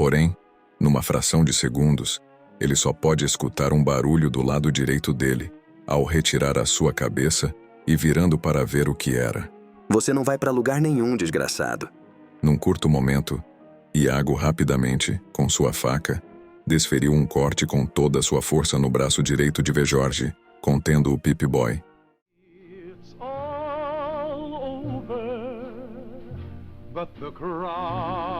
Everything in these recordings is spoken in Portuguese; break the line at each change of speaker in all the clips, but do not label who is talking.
Porém, numa fração de segundos, ele só pode escutar um barulho do lado direito dele, ao retirar a sua cabeça e virando para ver o que era.
Você não vai para lugar nenhum, desgraçado.
Num curto momento, Iago rapidamente, com sua faca, desferiu um corte com toda a sua força no braço direito de Vejorge, contendo o Pip-Boy.
It's all over, but the cry,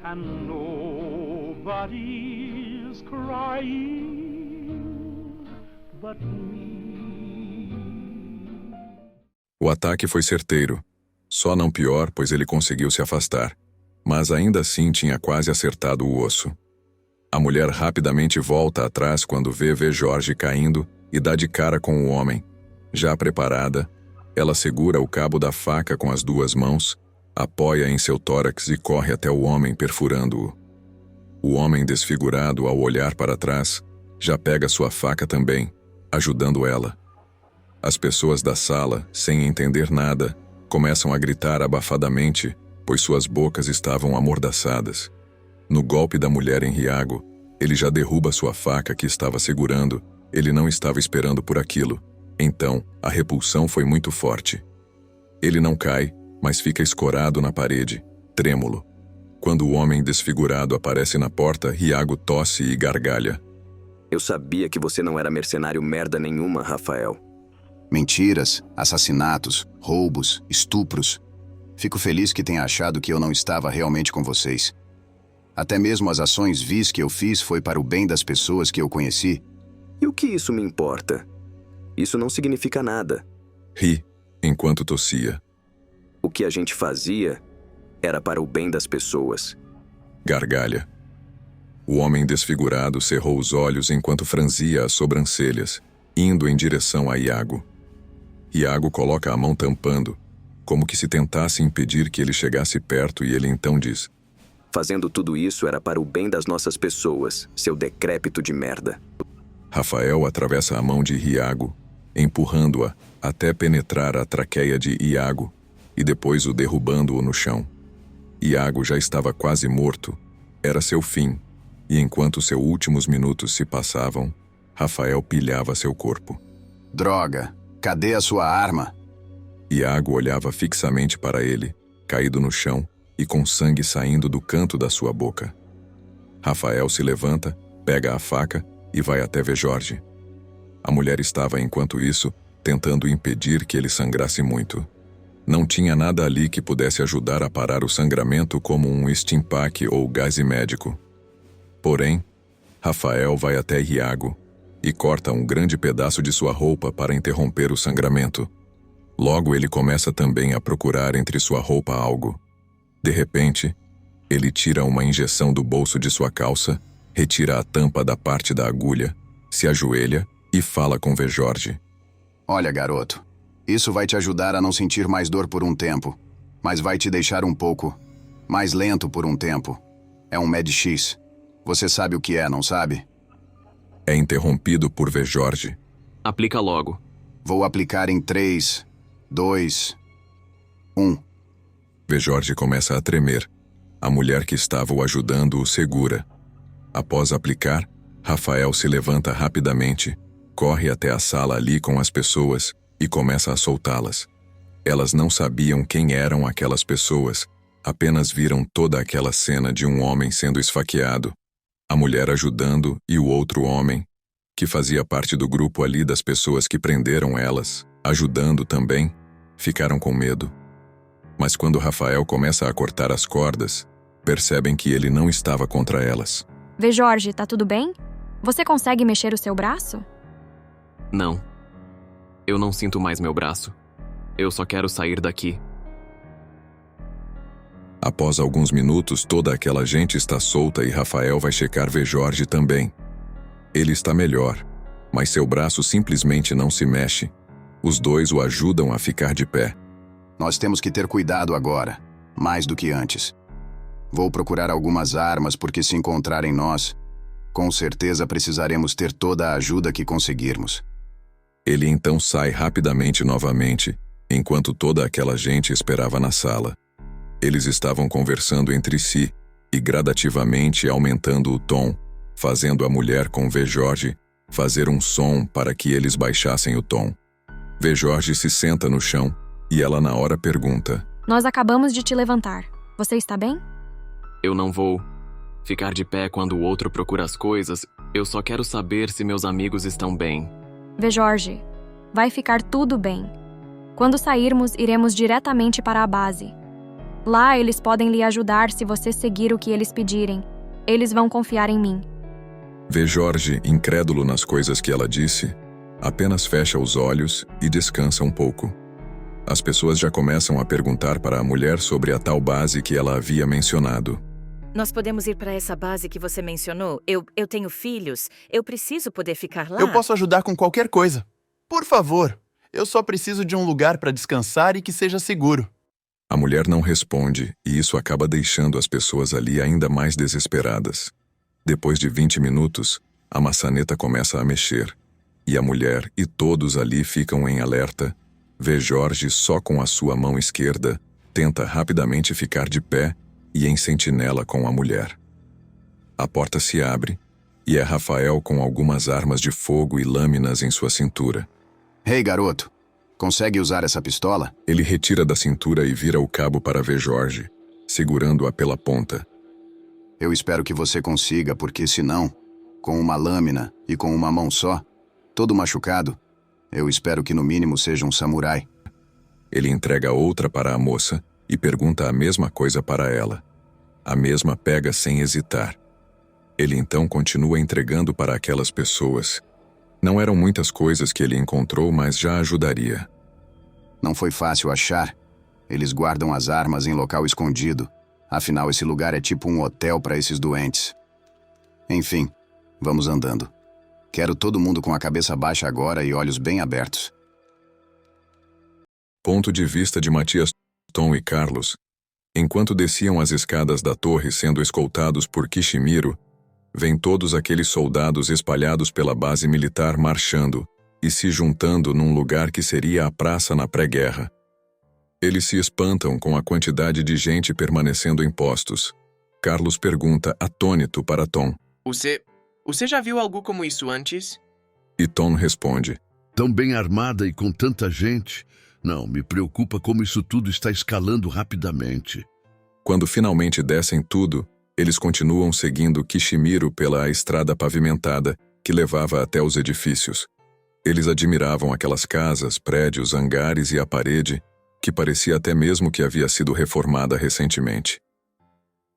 and nobody's crying but me.
O ataque foi certeiro. Só não pior, pois ele conseguiu se afastar, mas ainda assim tinha quase acertado o osso. A mulher rapidamente volta atrás quando vê Vejorge caindo e dá de cara com o homem. Já preparada, ela segura o cabo da faca com as duas mãos, apoia em seu tórax e corre até o homem, perfurando-o. O homem, desfigurado ao olhar para trás, já pega sua faca também, ajudando ela. As pessoas da sala, sem entender nada, começam a gritar abafadamente, pois suas bocas estavam amordaçadas. No golpe da mulher em Iago, ele já derruba sua faca que estava segurando. Ele não estava esperando por aquilo. Então, a repulsão foi muito forte. Ele não cai, mas fica escorado na parede, trêmulo. Quando o homem desfigurado aparece na porta, Iago tosse e gargalha.
Eu sabia que você não era mercenário merda nenhuma, Rafael.
Mentiras, assassinatos, roubos, estupros. Fico feliz que tenha achado que eu não estava realmente com vocês. Até mesmo as ações vis que eu fiz foi para o bem das pessoas que eu conheci.
E o que isso me importa? Isso não significa nada.
Ri, enquanto tossia.
O que a gente fazia era para o bem das pessoas.
Gargalha. O homem desfigurado cerrou os olhos enquanto franzia as sobrancelhas, indo em direção a Iago. Iago coloca a mão tampando, como que se tentasse impedir que ele chegasse perto, e ele então diz:
Fazendo tudo isso era para o bem das nossas pessoas, seu decrépito de merda.
Rafael atravessa a mão de Iago, empurrando-a até penetrar a traqueia de Iago, e depois o derrubando-o no chão. Iago já estava quase morto. Era seu fim, e enquanto seus últimos minutos se passavam, Rafael pilhava seu corpo.
Droga! Cadê a sua arma?
Iago olhava fixamente para ele, caído no chão e com sangue saindo do canto da sua boca. Rafael se levanta, pega a faca e vai até Vejorge. A mulher estava, enquanto isso, tentando impedir que ele sangrasse muito. Não tinha nada ali que pudesse ajudar a parar o sangramento, como um Stimpack ou gás médico. Porém, Rafael vai até Iago e corta um grande pedaço de sua roupa para interromper o sangramento. Logo ele começa também a procurar entre sua roupa algo. De repente, ele tira uma injeção do bolso de sua calça, retira a tampa da parte da agulha, se ajoelha e fala com Vejorge.
Olha, garoto, isso vai te ajudar a não sentir mais dor por um tempo, mas vai te deixar um pouco mais lento por um tempo. É um Med-X. Você sabe o que é, não sabe?
É interrompido por Vejorge.
Aplica logo.
Vou aplicar em 3, 2, 1.
Vejorge começa a tremer. A mulher que estava o ajudando o segura. Após aplicar, Rafael se levanta rapidamente, corre até a sala ali com as pessoas e começa a soltá-las. Elas não sabiam quem eram aquelas pessoas, apenas viram toda aquela cena de um homem sendo esfaqueado, a mulher ajudando e o outro homem, que fazia parte do grupo ali das pessoas que prenderam elas, ajudando também, ficaram com medo. Mas quando Rafael começa a cortar as cordas, percebem que ele não estava contra elas.
Vejorge, tá tudo bem? Você consegue mexer o seu braço?
Não. Eu não sinto mais meu braço. Eu só quero sair daqui.
Após alguns minutos, toda aquela gente está solta e Rafael vai checar Vejorge também. Ele está melhor, mas seu braço simplesmente não se mexe. Os dois o ajudam a ficar de pé.
Nós temos que ter cuidado agora, mais do que antes. Vou procurar algumas armas porque se encontrarem nós, com certeza precisaremos ter toda a ajuda que conseguirmos.
Ele então sai rapidamente novamente, enquanto toda aquela gente esperava na sala. Eles estavam conversando entre si e gradativamente aumentando o tom, fazendo a mulher com V. Jorge fazer um som para que eles baixassem o tom. V. Jorge se senta no chão e ela na hora pergunta:
Nós acabamos de te levantar. Você está bem?
Eu não vou ficar de pé quando o outro procura as coisas. Eu só quero saber se meus amigos estão bem.
V. Jorge, vai ficar tudo bem. Quando sairmos, iremos diretamente para a base. Lá eles podem lhe ajudar se você seguir o que eles pedirem. Eles vão confiar em mim.
V. Jorge, incrédulo nas coisas que ela disse, apenas fecha os olhos e descansa um pouco. As pessoas já começam a perguntar para a mulher sobre a tal base que ela havia mencionado.
Nós podemos ir para essa base que você mencionou? Eu tenho filhos. Eu preciso poder ficar lá.
Eu posso ajudar com qualquer coisa. Por favor, eu só preciso de um lugar para descansar e que seja seguro.
A mulher não responde e isso acaba deixando as pessoas ali ainda mais desesperadas. Depois de 20 minutos, a maçaneta começa a mexer e a mulher e todos ali ficam em alerta. V. Jorge, só com a sua mão esquerda, tenta rapidamente ficar de pé e em sentinela com a mulher. A porta se abre e é Rafael com algumas armas de fogo e lâminas em sua cintura.
Ei, garoto, consegue usar essa pistola?
Ele retira da cintura e vira o cabo para V. Jorge, segurando-a pela ponta.
Eu espero que você consiga, porque senão, com uma lâmina e com uma mão só, todo machucado, eu espero que no mínimo seja um samurai.
Ele entrega outra para a moça e pergunta a mesma coisa para ela. A mesma pega sem hesitar. Ele então continua entregando para aquelas pessoas. Não eram muitas coisas que ele encontrou, mas já ajudaria.
Não foi fácil achar. Eles guardam as armas em local escondido. Afinal, esse lugar é tipo um hotel para esses doentes. Enfim, vamos andando. Quero todo mundo com a cabeça baixa agora e olhos bem abertos.
Ponto de vista de Matias, Tom e Carlos. Enquanto desciam as escadas da torre sendo escoltados por Kishimiro, vêm todos aqueles soldados espalhados pela base militar marchando e se juntando num lugar que seria a praça na pré-guerra. Eles se espantam com a quantidade de gente permanecendo em postos. Carlos pergunta, atônito, para Tom.
Você já viu algo como isso antes?
E Tom responde:
Tão bem armada e com tanta gente. Não, me preocupa como isso tudo está escalando rapidamente.
Quando finalmente descem tudo, eles continuam seguindo Kishimiro pela estrada pavimentada que levava até os edifícios. Eles admiravam aquelas casas, prédios, hangares e a parede, que parecia até mesmo que havia sido reformada recentemente.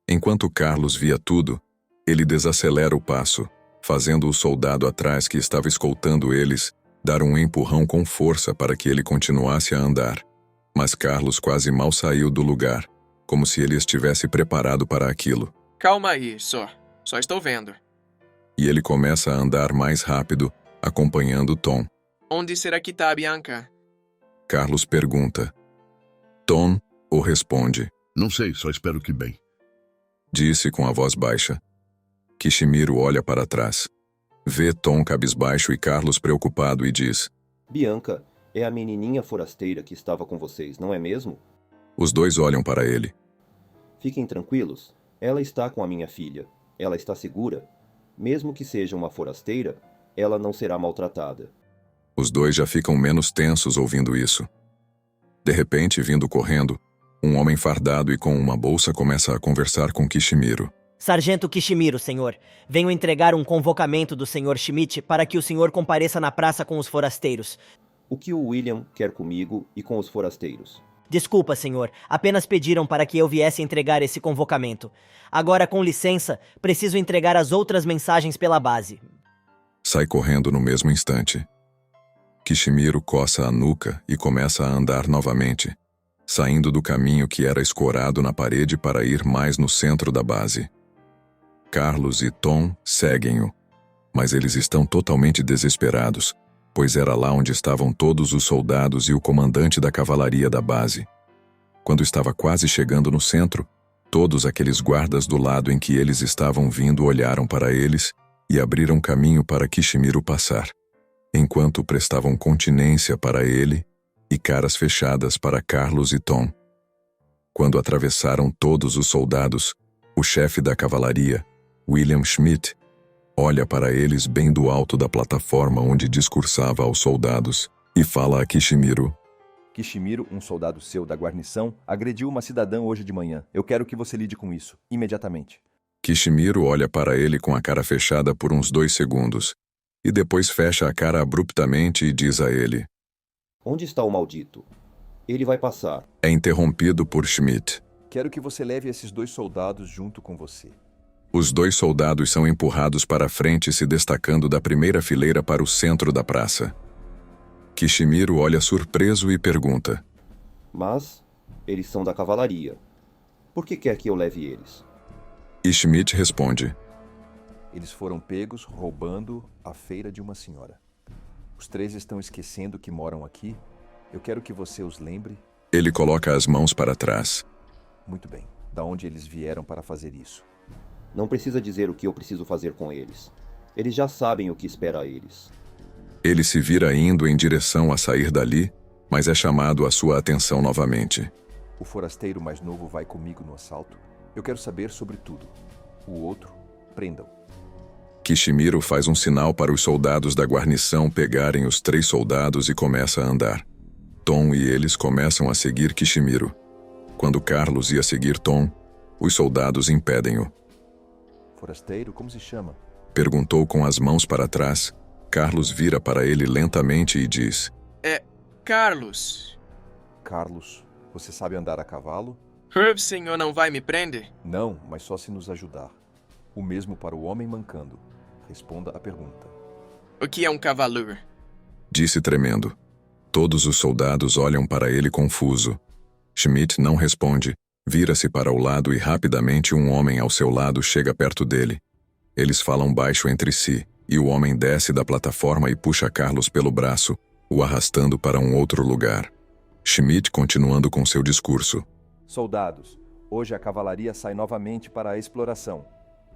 Enquanto Carlos via tudo, ele desacelera o passo, fazendo o soldado atrás que estava escoltando eles dar um empurrão com força para que ele continuasse a andar. Mas Carlos quase mal saiu do lugar, como se ele estivesse preparado para aquilo.
Calma aí, só estou vendo.
E ele começa a andar mais rápido, acompanhando Tom.
Onde será que está a Bianca?
Carlos pergunta. Tom o responde.
Não sei, só espero que bem.
Disse com a voz baixa. Kishimiro olha para trás. Vê Tom cabisbaixo e Carlos preocupado e diz:
Bianca é a menininha forasteira que estava com vocês, não é mesmo?
Os dois olham para ele.
Fiquem tranquilos, ela está com a minha filha. Ela está segura. Mesmo que seja uma forasteira, ela não será maltratada.
Os dois já ficam menos tensos ouvindo isso. De repente, vindo correndo, um homem fardado e com uma bolsa começa a conversar com Kishimiro.
Sargento Kishimiro, senhor. Venho entregar um convocamento do senhor Schmidt para que o senhor compareça na praça com os forasteiros.
O que o William quer comigo e com os forasteiros?
Desculpa, senhor. Apenas pediram para que eu viesse entregar esse convocamento. Agora, com licença, preciso entregar as outras mensagens pela base.
Sai correndo no mesmo instante. Kishimiro coça a nuca e começa a andar novamente, saindo do caminho que era escorado na parede para ir mais no centro da base. Carlos e Tom seguem-o, mas eles estão totalmente desesperados, pois era lá onde estavam todos os soldados e o comandante da cavalaria da base. Quando estava quase chegando no centro, todos aqueles guardas do lado em que eles estavam vindo olharam para eles e abriram caminho para Kishimiro passar. Enquanto prestavam continência para ele, e caras fechadas para Carlos e Tom. Quando atravessaram todos os soldados, o chefe da cavalaria, William Schmidt, olha para eles bem do alto da plataforma onde discursava aos soldados e fala a Kishimiro:
Kishimiro, um soldado seu da guarnição, agrediu uma cidadã hoje de manhã. Eu quero que você lide com isso, imediatamente.
Kishimiro olha para ele com a cara fechada por uns 2 segundos, e depois fecha a cara abruptamente e diz a ele:
Onde está o maldito? Ele vai passar.
É interrompido por Schmidt.
Quero que você leve esses 2 soldados junto com você.
Os 2 soldados são empurrados para a frente, se destacando da primeira fileira para o centro da praça. Kishimiro olha surpreso e pergunta:
Mas eles são da cavalaria. Por que quer que eu leve eles?
E Schmidt responde:
Eles foram pegos roubando a feira de uma senhora. Os 3 estão esquecendo que moram aqui. Eu quero que você os lembre.
Ele coloca as mãos para trás.
Muito bem. Da onde eles vieram para fazer isso?
Não precisa dizer o que eu preciso fazer com eles. Eles já sabem o que espera a eles.
Ele se vira indo em direção a sair dali, mas é chamado a sua atenção novamente.
O forasteiro mais novo vai comigo no assalto. Eu quero saber sobre tudo. O outro, prendam.
Kishimiro faz um sinal para os soldados da guarnição pegarem os 3 soldados e começa a andar. Tom e eles começam a seguir Kishimiro. Quando Carlos ia seguir Tom, os soldados impedem-o.
Forasteiro, como se chama?
Perguntou com as mãos para trás. Carlos vira para ele lentamente e diz:
É Carlos.
Carlos, você sabe andar a cavalo?
O senhor não vai me prender?
Não, mas só se nos ajudar. O mesmo para o homem mancando. Responda a pergunta.
O que é um cavalo?
Disse tremendo. Todos os soldados olham para ele confuso. Schmidt não responde, vira-se para o lado e rapidamente um homem ao seu lado chega perto dele. Eles falam baixo entre si, e o homem desce da plataforma e puxa Carlos pelo braço, o arrastando para um outro lugar. Schmidt continuando com seu discurso.
Soldados, hoje a cavalaria sai novamente para a exploração.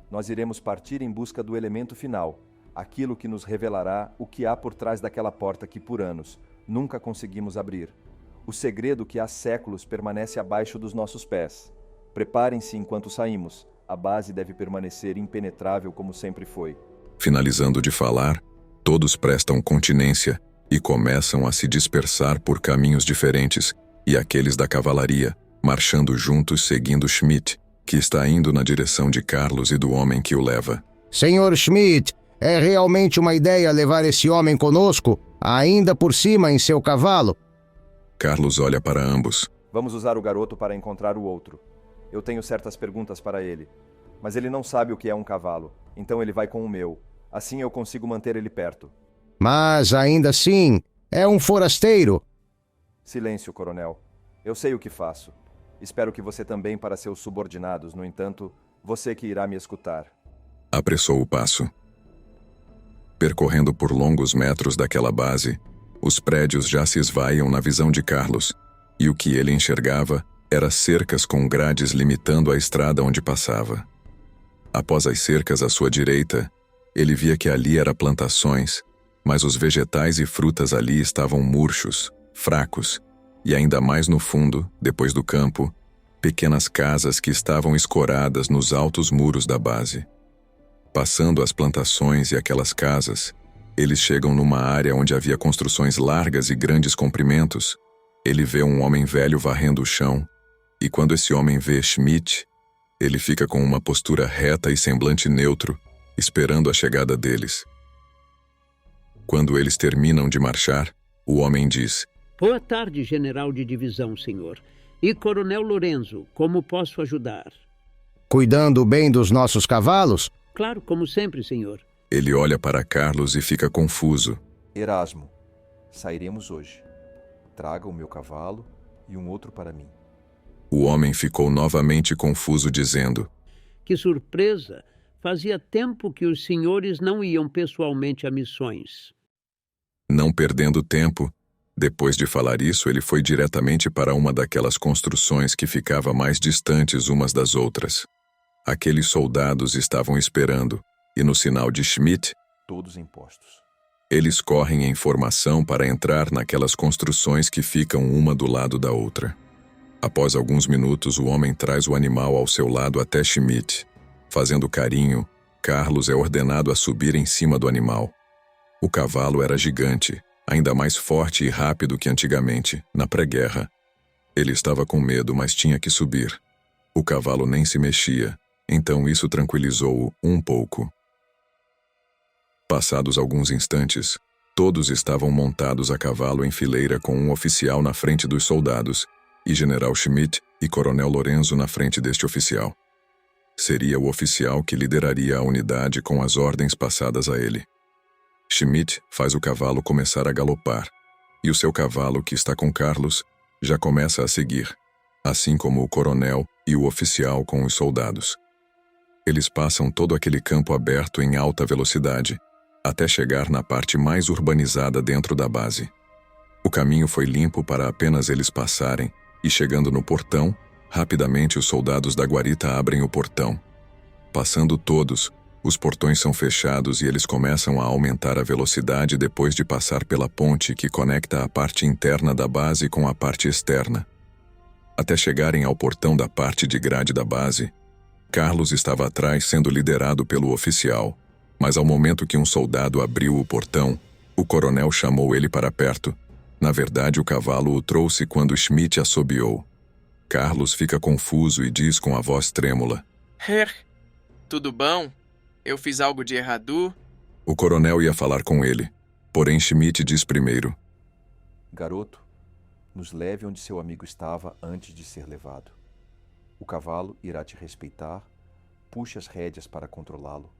Nós iremos partir em busca do elemento final, aquilo que nos revelará o que há por trás daquela porta que, por anos, nunca conseguimos abrir. O segredo que há séculos permanece abaixo dos nossos pés. Preparem-se enquanto saímos. A base deve permanecer impenetrável como sempre foi.
Finalizando de falar, todos prestam continência e começam a se dispersar por caminhos diferentes, e aqueles da cavalaria, marchando juntos seguindo Schmidt, que está indo na direção de Carlos e do homem que o leva.
Senhor Schmidt, é realmente uma ideia levar esse homem conosco, ainda por cima em seu cavalo?
Carlos olha para ambos.
Vamos usar o garoto para encontrar o outro. Eu tenho certas perguntas para ele, mas ele não sabe o que é um cavalo, então ele vai com o meu. Assim eu consigo manter ele perto.
Mas, ainda assim, é um forasteiro.
Silêncio, coronel. Eu sei o que faço. Espero que você também para seus subordinados, no entanto, você que irá me escutar.
Apressou o passo. Percorrendo por longos metros daquela base, os prédios já se esvaiam na visão de Carlos, e o que ele enxergava era cercas com grades limitando a estrada onde passava. Após as cercas à sua direita, ele via que ali eram plantações, mas os vegetais e frutas ali estavam murchos, fracos, e ainda mais no fundo, depois do campo, pequenas casas que estavam escoradas nos altos muros da base. Passando as plantações e aquelas casas, eles chegam numa área onde havia construções largas e grandes comprimentos. Ele vê um homem velho varrendo o chão, e quando esse homem vê Schmidt, ele fica com uma postura reta e semblante neutro, esperando a chegada deles. Quando eles terminam de marchar, o homem diz:
Boa tarde, general de divisão, senhor. E coronel Lorenzo, como posso ajudar?
Cuidando bem dos nossos cavalos?
Claro, como sempre, senhor.
Ele olha para Carlos e fica confuso.
Erasmo, sairemos hoje. Traga o meu cavalo e um outro para mim.
O homem ficou novamente confuso, dizendo:
Que surpresa! Fazia tempo que os senhores não iam pessoalmente a missões.
Não perdendo tempo, depois de falar isso, ele foi diretamente para uma daquelas construções que ficava mais distantes umas das outras. Aqueles soldados estavam esperando, e no sinal de Schmidt,
todos em postos.
Eles correm em formação para entrar naquelas construções que ficam uma do lado da outra. Após alguns minutos, o homem traz o animal ao seu lado até Schmidt. Fazendo carinho, Carlos é ordenado a subir em cima do animal. O cavalo era gigante, ainda mais forte e rápido que antigamente, na pré-guerra. Ele estava com medo, mas tinha que subir. O cavalo nem se mexia, então isso tranquilizou-o um pouco. Passados alguns instantes, todos estavam montados a cavalo em fileira com um oficial na frente dos soldados e General Schmidt e Coronel Lorenzo na frente deste oficial. Seria o oficial que lideraria a unidade com as ordens passadas a ele. Schmidt faz o cavalo começar a galopar, e o seu cavalo, que está com Carlos, já começa a seguir, assim como o coronel e o oficial com os soldados. Eles passam todo aquele campo aberto em alta velocidade, até chegar na parte mais urbanizada dentro da base. O caminho foi limpo para apenas eles passarem, e chegando no portão, rapidamente os soldados da guarita abrem o portão. Passando todos, os portões são fechados e eles começam a aumentar a velocidade depois de passar pela ponte que conecta a parte interna da base com a parte externa. Até chegarem ao portão da parte de grade da base, Carlos estava atrás sendo liderado pelo oficial, mas ao momento que um soldado abriu o portão, o coronel chamou ele para perto. Na verdade, o cavalo o trouxe quando Schmidt assobiou. Carlos fica confuso e diz com a voz trêmula:
Herr, tudo bom? Eu fiz algo de errado?
O coronel ia falar com ele, porém Schmidt diz primeiro:
Garoto, nos leve onde seu amigo estava antes de ser levado. O cavalo irá te respeitar, puxe as rédeas para controlá-lo,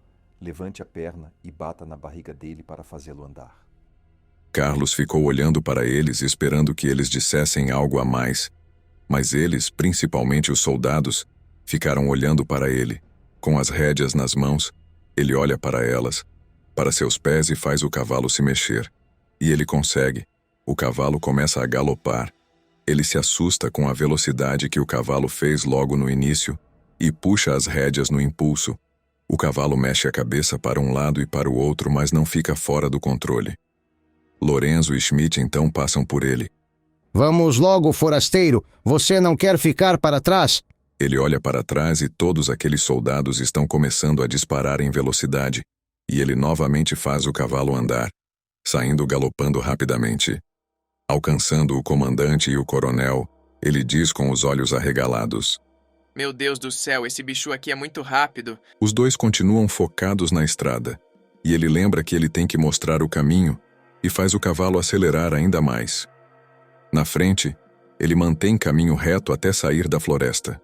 levante a perna e bata na barriga dele para fazê-lo andar.
Carlos ficou olhando para eles, esperando que eles dissessem algo a mais, mas eles, principalmente os soldados, ficaram olhando para ele. Com as rédeas nas mãos, ele olha para elas, para seus pés e faz o cavalo se mexer. E ele consegue. O cavalo começa a galopar. Ele se assusta com a velocidade que o cavalo fez logo no início e puxa as rédeas no impulso. O cavalo mexe a cabeça para um lado e para o outro, mas não fica fora do controle. Lorenzo e Schmidt então passam por ele.
Vamos logo, forasteiro. Você não quer ficar para trás?
Ele olha para trás e todos aqueles soldados estão começando a disparar em velocidade, e ele novamente faz o cavalo andar, saindo galopando rapidamente. Alcançando o comandante e o coronel, ele diz com os olhos arregalados:
Meu Deus do céu, esse bicho aqui é muito rápido.
Os dois continuam focados na estrada, e ele lembra que ele tem que mostrar o caminho, e faz o cavalo acelerar ainda mais. Na frente, ele mantém caminho reto até sair da floresta.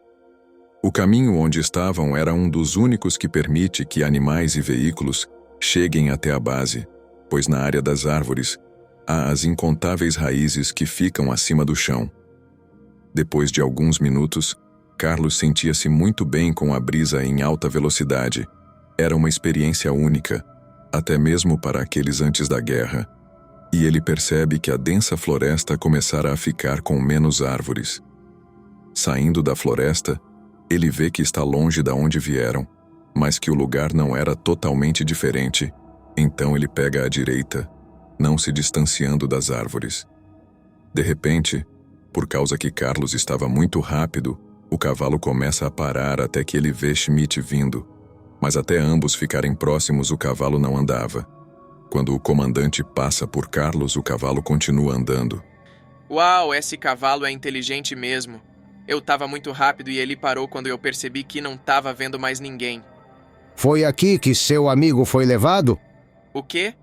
O caminho onde estavam era um dos únicos que permite que animais e veículos cheguem até a base, pois na área das árvores há as incontáveis raízes que ficam acima do chão. Depois de alguns minutos, Carlos sentia-se muito bem com a brisa em alta velocidade. Era uma experiência única, até mesmo para aqueles antes da guerra. E ele percebe que a densa floresta começara a ficar com menos árvores. Saindo da floresta, ele vê que está longe da onde vieram, mas que o lugar não era totalmente diferente. Então ele pega à direita, não se distanciando das árvores. De repente, por causa que Carlos estava muito rápido, o cavalo começa a parar até que ele vê Schmidt vindo. Mas até ambos ficarem próximos, o cavalo não andava. Quando o comandante passa por Carlos, o cavalo continua andando.
Uau, esse cavalo é inteligente mesmo. Eu estava muito rápido e ele parou quando eu percebi que não estava vendo mais ninguém.
Foi aqui que seu amigo foi levado?
O quê?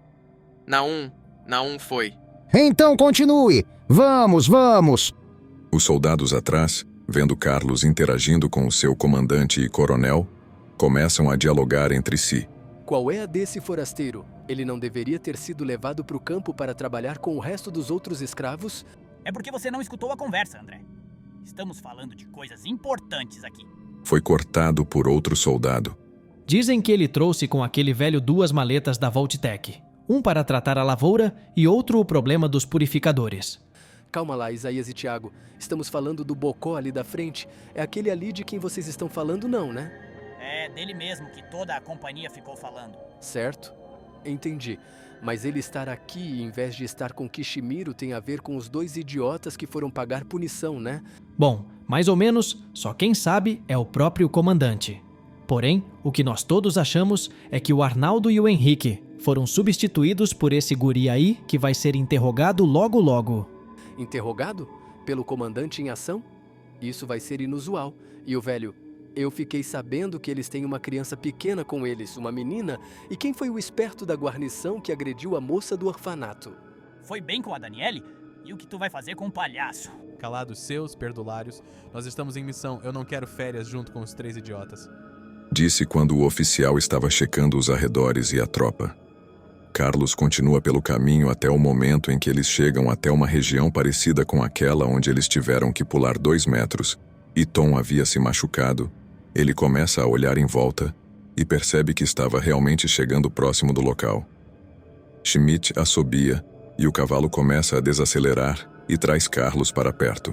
Naum foi.
Então continue. Vamos, vamos.
Os soldados atrás, vendo Carlos interagindo com o seu comandante e coronel, começam a dialogar entre si.
Qual é a desse forasteiro? Ele não deveria ter sido levado para o campo para trabalhar com o resto dos outros escravos?
É porque você não escutou a conversa, André. Estamos falando de coisas importantes aqui.
Foi cortado por outro soldado.
Dizem que ele trouxe com aquele velho 2 maletas da Voltec. Um para tratar a lavoura e outro o problema dos purificadores.
Calma lá, Isaías e Tiago. Estamos falando do Bocó ali da frente. É aquele ali de quem vocês estão falando, não, né?
É dele mesmo que toda a companhia ficou falando.
Certo. Entendi. Mas ele estar aqui em vez de estar com Kishimiro tem a ver com os 2 idiotas que foram pagar punição, né?
Bom, mais ou menos, só quem sabe é o próprio comandante. Porém, o que nós todos achamos é que o Arnaldo e o Henrique foram substituídos por esse guri aí que vai ser interrogado logo logo.
Interrogado? Pelo comandante em ação? Isso vai ser inusual. E o velho... Eu fiquei sabendo que eles têm uma criança pequena com eles, uma menina, e quem foi o esperto da guarnição que agrediu a moça do orfanato?
Foi bem com a Daniele? E o que tu vai fazer com o palhaço?
Calados seus, perdulários. Nós estamos em missão. Eu não quero férias junto com os 3 idiotas.
Disse quando o oficial estava checando os arredores e a tropa. Carlos continua pelo caminho até o momento em que eles chegam até uma região parecida com aquela onde eles tiveram que pular 2 metros, e Tom havia se machucado. Ele começa a olhar em volta e percebe que estava realmente chegando próximo do local. Schmidt assobia e o cavalo começa a desacelerar e traz Carlos para perto.